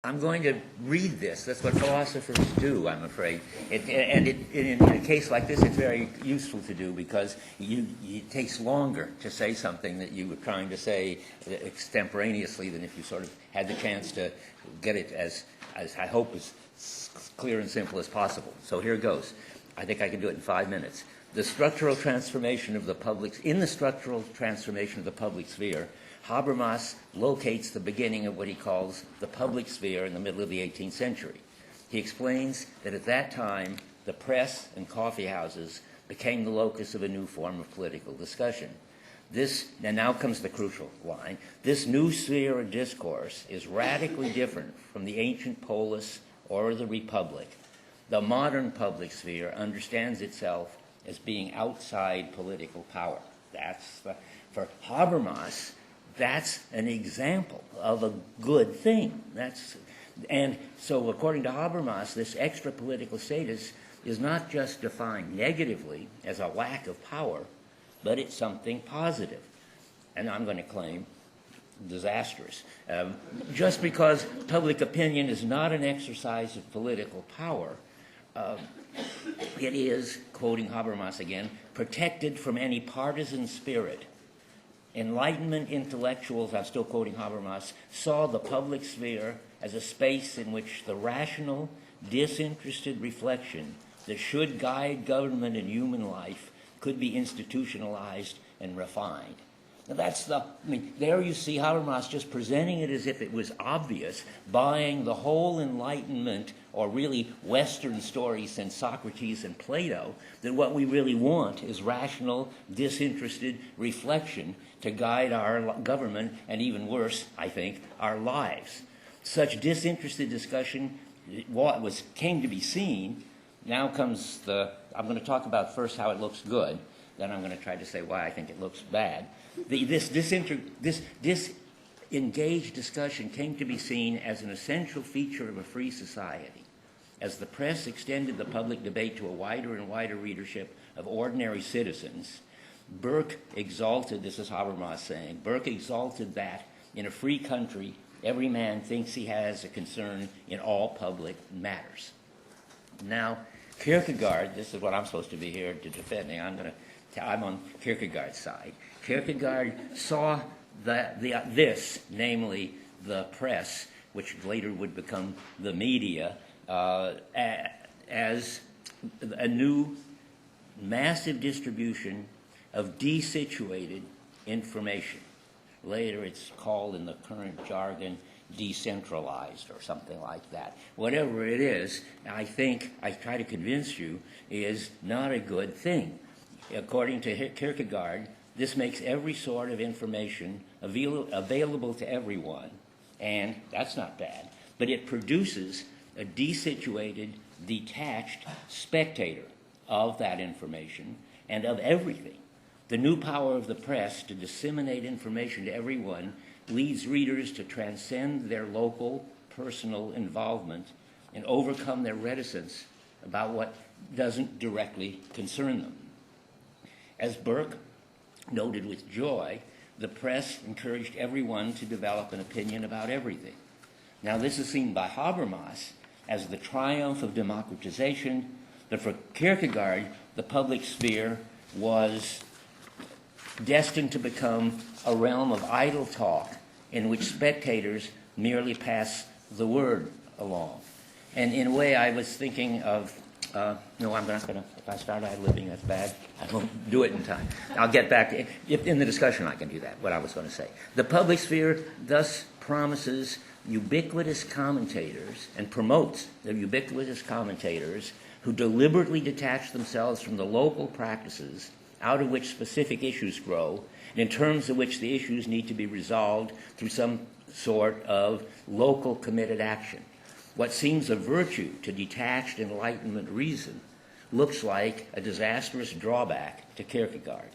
I'm going to read this. That's what philosophers do, I'm afraid. In a case like this, it's very useful to do because it takes longer to say something that you were trying to say extemporaneously than if you sort of had the chance to get it as I hope, as clear and simple as possible. So here goes. I think I can do it in 5 minutes. In the structural transformation of the public sphere, Habermas locates the beginning of what he calls the public sphere in the middle of the 18th century. He explains that at that time, the press and coffee houses became the locus of a new form of political discussion. And now comes the crucial line, this new sphere of discourse is radically different from the ancient polis or the republic. The modern public sphere understands itself as being outside political power. For Habermas, that's an example of a good thing. And so according to Habermas, this extra political status is not just defined negatively as a lack of power, but it's something positive. And I'm going to claim disastrous. Just because public opinion is not an exercise of political power, it is, quoting Habermas again, protected from any partisan spirit. Enlightenment intellectuals, I'm still quoting Habermas, saw the public sphere as a space in which the rational, disinterested reflection that should guide government and human life could be institutionalized and refined. Now there you see Habermas just presenting it as if it was obvious, buying the whole Enlightenment, or really Western story since Socrates and Plato, that what we really want is rational, disinterested reflection to guide our government, and even worse, I think, our lives. Such disinterested discussion came to be seen. Now comes I'm going to talk about first how it looks good, then I'm going to try to say why I think it looks bad. This disengaged discussion came to be seen as an essential feature of a free society. As the press extended the public debate to a wider and wider readership of ordinary citizens, Burke exalted, this is Habermas saying, Burke exalted that in a free country, every man thinks he has a concern in all public matters. Now, Kierkegaard, this is what I'm supposed to be here to defend. I'm on Kierkegaard's side. Kierkegaard saw this, namely the press, which later would become the media, as a new massive distribution of desituated information. Later it's called in the current jargon decentralized or something like that. Whatever it is, I think I try to convince you is not a good thing. According to Kierkegaard, this makes every sort of information available to everyone, and that's not bad, but it produces a desituated, detached spectator of that information and of everything. The new power of the press to disseminate information to everyone leads readers to transcend their local, personal involvement and overcome their reticence about what doesn't directly concern them. As Burke noted with joy, the press encouraged everyone to develop an opinion about everything. Now, this is seen by Habermas as the triumph of democratization, but for Kierkegaard, the public sphere was destined to become a realm of idle talk in which spectators merely pass the word along. And in a way, I was thinking of, no, I'm not going to, if I start ad-libbing, that's bad. I won't do it in time. I'll get back to, in the discussion I can do that, what I was going to say. The public sphere thus promises ubiquitous commentators and promotes the ubiquitous commentators who deliberately detach themselves from the local practices out of which specific issues grow, and in terms of which the issues need to be resolved through some sort of local committed action. What seems a virtue to detached Enlightenment reason looks like a disastrous drawback to Kierkegaard.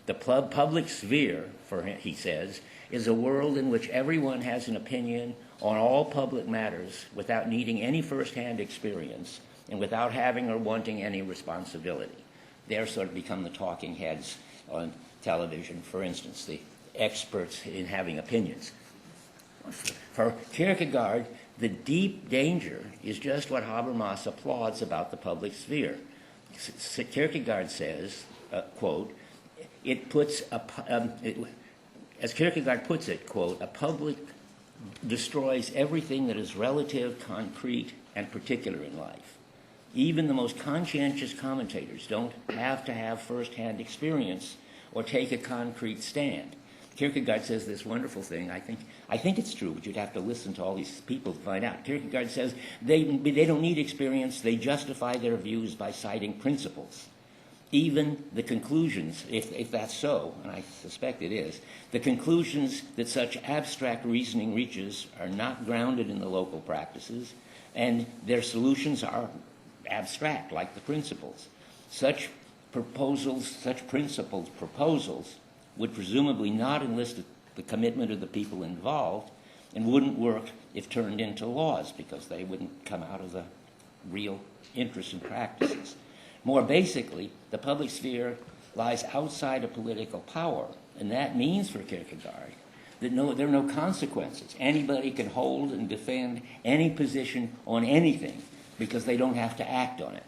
The public sphere, he says, is a world in which everyone has an opinion on all public matters without needing any first-hand experience and without having or wanting any responsibility. They're sort of become the talking heads on television, for instance, the experts in having opinions. For Kierkegaard, The deep danger is just what Habermas applauds about the public sphere. Kierkegaard says, quote, as Kierkegaard puts it, quote, a public destroys everything that is relative, concrete, and particular in life. Even the most conscientious commentators don't have to have first-hand experience or take a concrete stand. Kierkegaard says this wonderful thing. I think it's true, but you'd have to listen to all these people to find out. Kierkegaard says they don't need experience. They justify their views by citing principles. Even the conclusions, if that's so, and I suspect it is, the conclusions that such abstract reasoning reaches are not grounded in the local practices, and their solutions are abstract, like the principles. Such principled proposals would presumably not enlist the commitment of the people involved and wouldn't work if turned into laws, because they wouldn't come out of the real interests and practices. More basically, the public sphere lies outside of political power, and that means for Kierkegaard that there are no consequences. Anybody can hold and defend any position on anything because they don't have to act on it.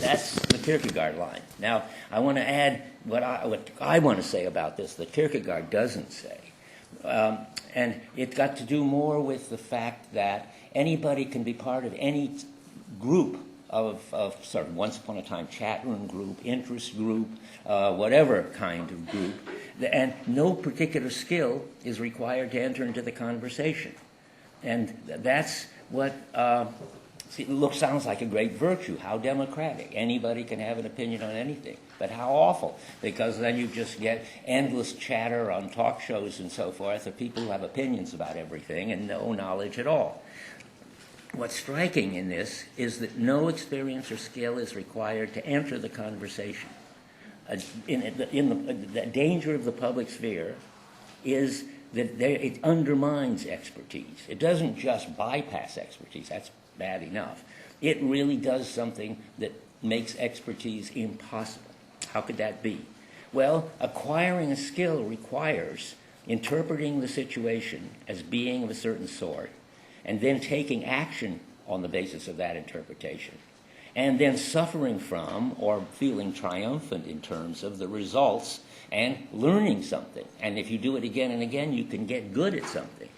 That's the Kierkegaard line. Now, I want to add what I want to say about this that Kierkegaard doesn't say. And it's got to do more with the fact that anybody can be part of any group of sort of once upon a time chat room group, interest group, whatever kind of group, and no particular skill is required to enter into the conversation. And that's what sounds like a great virtue. How democratic. Anybody can have an opinion on anything. But how awful, because then you just get endless chatter on talk shows and so forth of people who have opinions about everything and no knowledge at all. What's striking in this is that no experience or skill is required to enter the conversation. The danger of the public sphere is that it undermines expertise. It doesn't just bypass expertise. That's bad enough. It really does something that makes expertise impossible. How could that be? Well, acquiring a skill requires interpreting the situation as being of a certain sort, and then taking action on the basis of that interpretation, and then suffering from or feeling triumphant in terms of the results and learning something. And if you do it again and again, you can get good at something.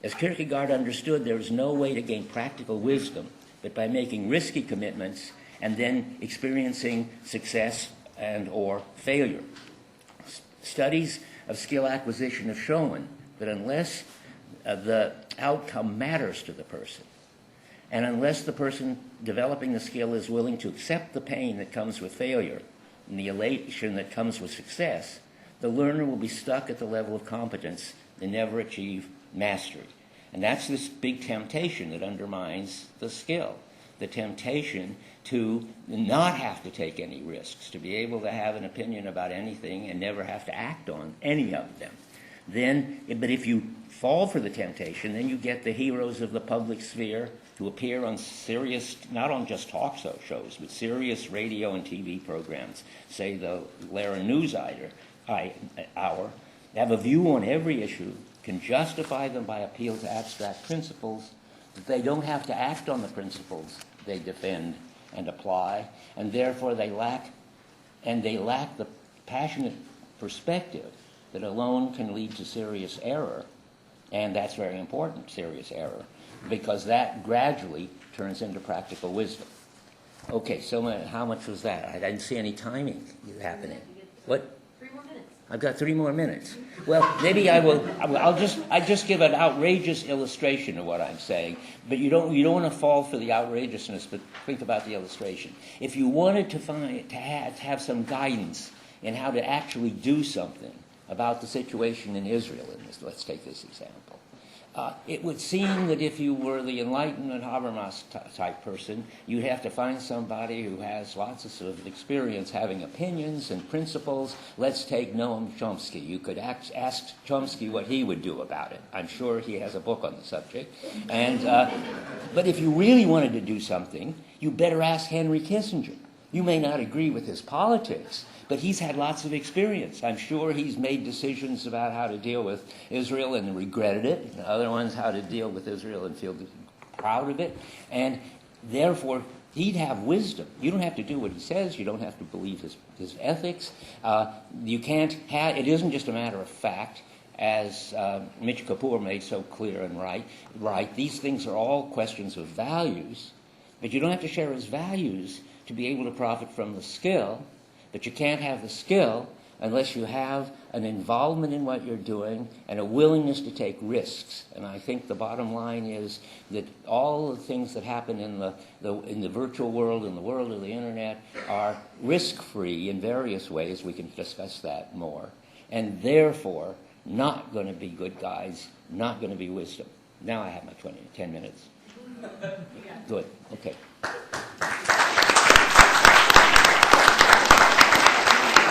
As Kierkegaard understood, there is no way to gain practical wisdom but by making risky commitments and then experiencing success and or failure. Studies of skill acquisition have shown that unless the outcome matters to the person, and unless the person developing the skill is willing to accept the pain that comes with failure and the elation that comes with success, the learner will be stuck at the level of competence and never achieve mastery. And that's this big temptation that undermines the skill, the temptation to not have to take any risks, to be able to have an opinion about anything and never have to act on any of them. But if you fall for the temptation, then you get the heroes of the public sphere who appear on serious, not on just talk shows, but serious radio and TV programs, say the Lara News Hour, have a view on every issue, can justify them by appeal to abstract principles, that they don't have to act on the principles they defend and apply, and therefore they lack the passionate perspective that alone can lead to serious error, and that's very important, serious error, because that gradually turns into practical wisdom. Okay, so how much was that? I didn't see any timing happening. What? 3 more minutes. I've got 3 more minutes. Well, maybe I'll just give an outrageous illustration of what I'm saying, but you don't want to fall for the outrageousness, but think about the illustration. If you wanted to have some guidance in how to actually do something about the situation in Israel, let's take this example. It would seem that if you were the Enlightenment Habermas type person, you'd have to find somebody who has lots of sort of experience having opinions and principles. Let's take Noam Chomsky. You could ask Chomsky what he would do about it. I'm sure he has a book on the subject. But if you really wanted to do something, you better ask Henry Kissinger, You may not agree with his politics, but he's had lots of experience. I'm sure he's made decisions about how to deal with Israel and regretted it, and other ones how to deal with Israel and feel proud of it. And therefore, he'd have wisdom. You don't have to do what he says. You don't have to believe his ethics. You can't have, it isn't just a matter of fact, as Mitch Kapoor made so clear and right. These things are all questions of values, but you don't have to share his values to be able to profit from the skill, but you can't have the skill unless you have an involvement in what you're doing and a willingness to take risks. And I think the bottom line is that all the things that happen in the virtual world, in the world of the internet, are risk-free in various ways. We can discuss that more. And therefore, not going to be good guys, not going to be wisdom. Now I have my 10 minutes. Good. Okay.